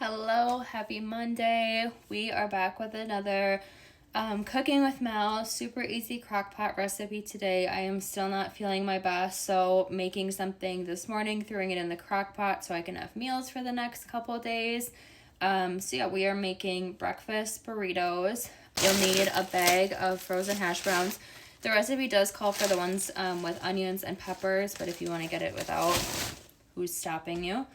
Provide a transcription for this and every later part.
Hello, happy Monday. We are back with another cooking with Mel, super easy crock pot recipe today. I am still not feeling my best, so making something this morning, throwing it in the crock pot so I can have meals for the next couple days. We are making breakfast burritos. You'll need a bag of frozen hash browns. The recipe does call for the ones with onions and peppers, but if you want to get it without, who's stopping you?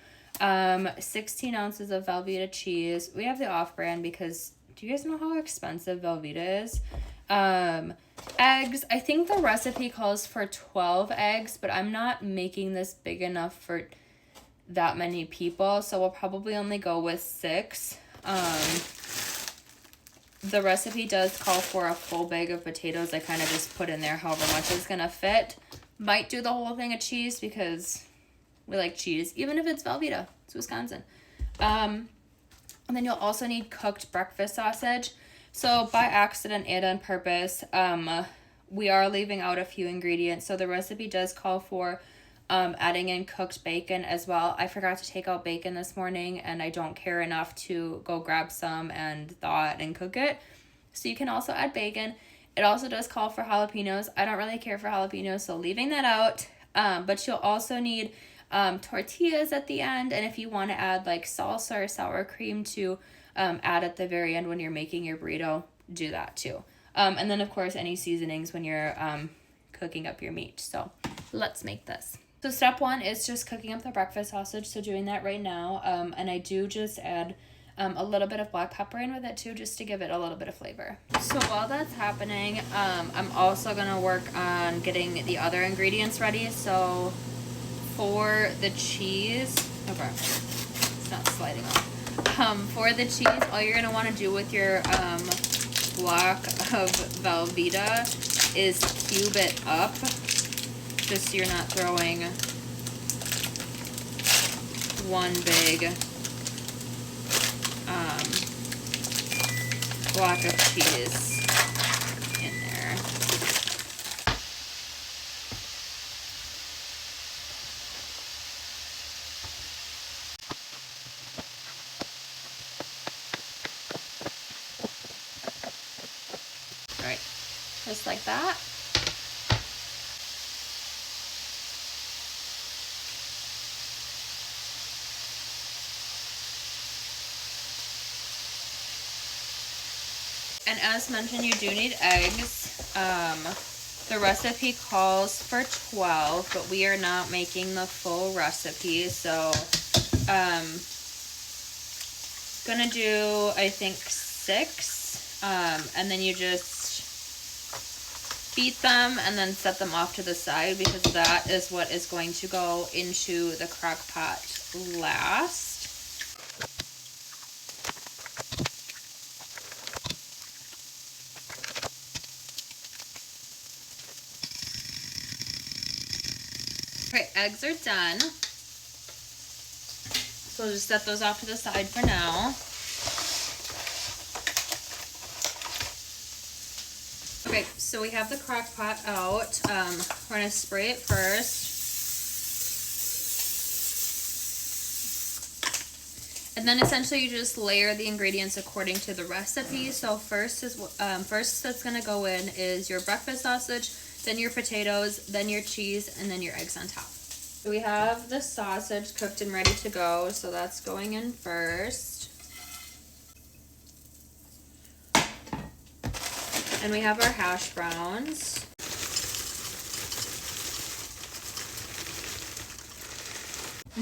16 ounces of Velveeta cheese. We have the off-brand because do you guys know how expensive Velveeta is? Eggs. I think the recipe calls for 12 eggs, but I'm not making this big enough for that many people, so we'll probably only go with 6. The recipe does call for a full bag of potatoes. I kind of just put in there however much is gonna fit. Might do the whole thing of cheese because we like cheese, even if it's Velveeta. It's Wisconsin. And then you'll also need cooked breakfast sausage. So by accident and on purpose, we are leaving out a few ingredients. So the recipe does call for adding in cooked bacon as well. I forgot to take out bacon this morning, and I don't care enough to go grab some and thaw it and cook it. So you can also add bacon. It also does call for jalapenos. I don't really care for jalapenos, so leaving that out. But you'll also need tortillas at the end, and if you want to add like salsa or sour cream to add at the very end when you're making your burrito, do that too. And then of course any seasonings when you're cooking up your meat. So let's make this. So step 1 is just cooking up the breakfast sausage, so doing that right now. And I do just add a little bit of black pepper in with it too, just to give it a little bit of flavor. So while that's happening, I'm also gonna work on getting the other ingredients ready. So for the cheese, okay, it's not sliding off. For the cheese, all you're gonna want to do with your block of Velveeta is cube it up, just so you're not throwing one big block of cheese in there. Right, just like that. And as mentioned, you do need eggs. The recipe calls for 12, but we are not making the full recipe, so gonna do, I think, 6, and then you just beat them and then set them off to the side, because that is what is going to go into the crock pot last. Okay, eggs are done. So just set those off to the side for now. Okay, so we have the crock pot out. We're gonna spray it first. And then essentially you just layer the ingredients according to the recipe. So first that's gonna go in is your breakfast sausage, then your potatoes, then your cheese, and then your eggs on top. We have the sausage cooked and ready to go, so that's going in first. And we have our hash browns.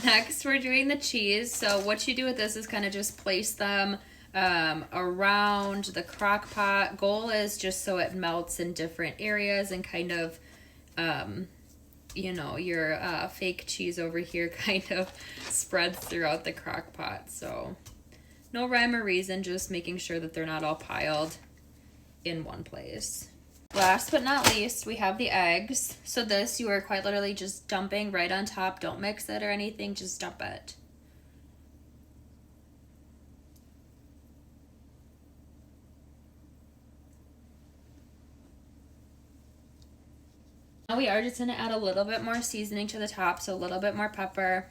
Next, we're doing the cheese. So what you do with this is kind of just place them around the crock pot. Goal is just so it melts in different areas and kind of, your fake cheese over here kind of spreads throughout the crock pot. So no rhyme or reason, just making sure that they're not all piled in one place. Last but not least, we have the eggs. So this you are quite literally just dumping right on top. Don't mix it or anything, just dump it. Now we are just going to add a little bit more seasoning to the top, so a little bit more pepper.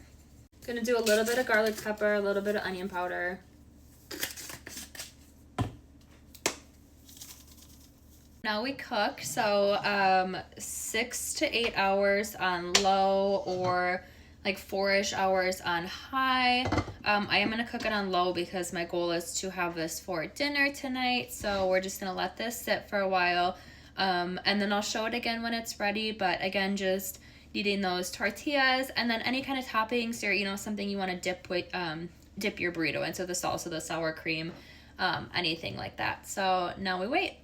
Gonna do a little bit of garlic pepper, a little bit of onion powder. Now we cook, so 6 to 8 hours on low, or like 4-ish hours on high. I am gonna cook it on low because my goal is to have this for dinner tonight. So we're just gonna let this sit for a while, and then I'll show it again when it's ready. But again, just needing those tortillas, and then any kind of toppings, or, you know, something you want to dip with, dip your burrito into, the salsa, the sour cream, anything like that. So now we wait.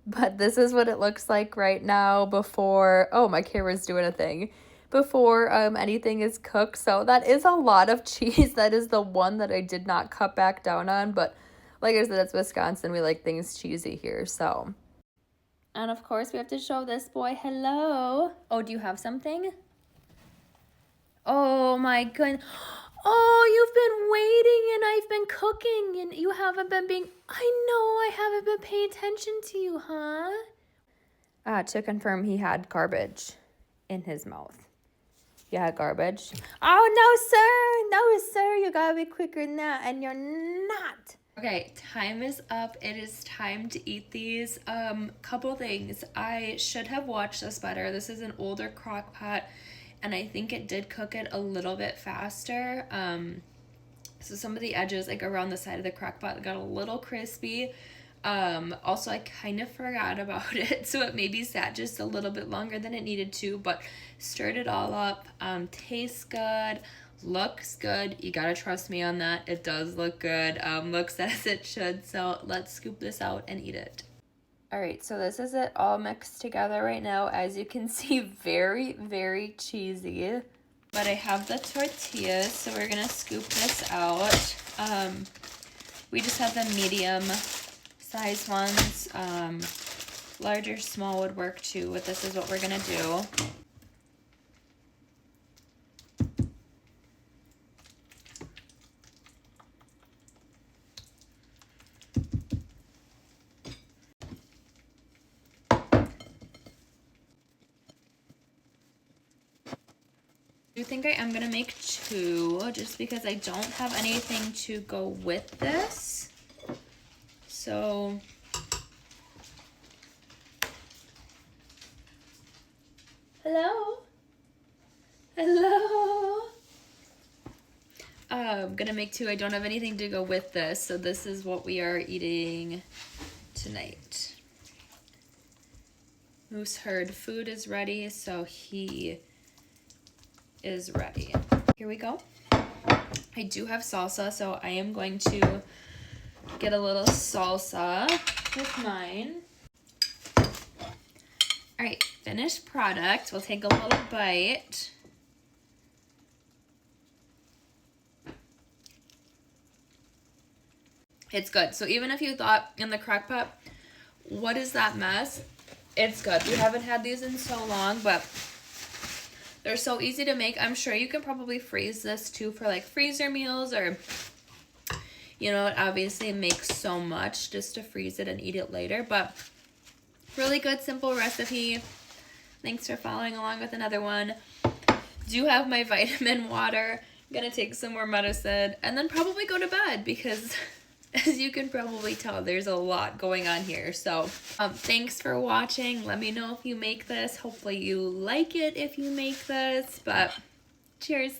But this is what it looks like right now before, oh, my camera's doing a thing, before anything is cooked. So that is a lot of cheese. That is the one that I did not cut back down on, but like I said, it's Wisconsin. We like things cheesy here, so. And of course, we have to show this boy hello. Oh, do you have something? Oh my goodness. Oh, you've been waiting and I've been cooking and you haven't been being, I know I haven't been paying attention to you, huh? To confirm, he had garbage in his mouth. You had garbage? Oh, no, sir, you gotta be quicker than that, and you're not. Okay, time is up. It is time to eat these. Couple things. I should have watched this better. This is an older crock pot, and I think it did cook it a little bit faster. So some of the edges, like around the side of the crock pot, got a little crispy. Also, I kind of forgot about it, so it maybe sat just a little bit longer than it needed to, but stirred it all up. Tastes good, looks good. You gotta trust me on that. It does look good. Looks as it should. So let's scoop this out and eat it. All right, so this is it all mixed together right now. As you can see, very, very cheesy. But I have the tortillas, so we're gonna scoop this out. We just have the medium size ones. Large or small would work too, but this is what we're gonna do. I do think I am gonna make 2 just because I don't have anything to go with this. So hello. I'm gonna make 2. I don't have anything to go with this, so this is what we are eating tonight. Moose Herd food is ready, so he is ready. Here we go. I do have salsa, so I am going to get a little salsa with mine. All right, finished product. We'll take a little bite. It's good. So even if you thought in the crock pot, what is that mess? It's good. We haven't had these in so long, but they're so easy to make. I'm sure you can probably freeze this too for like freezer meals, or, you know, it obviously makes so much just to freeze it and eat it later, but really good, simple recipe. Thanks for following along with another one. Do have my vitamin water. I'm gonna take some more medicine and then probably go to bed because as you can probably tell, there's a lot going on here. So thanks for watching. Let me know if you make this. Hopefully you like it if you make this, but cheers.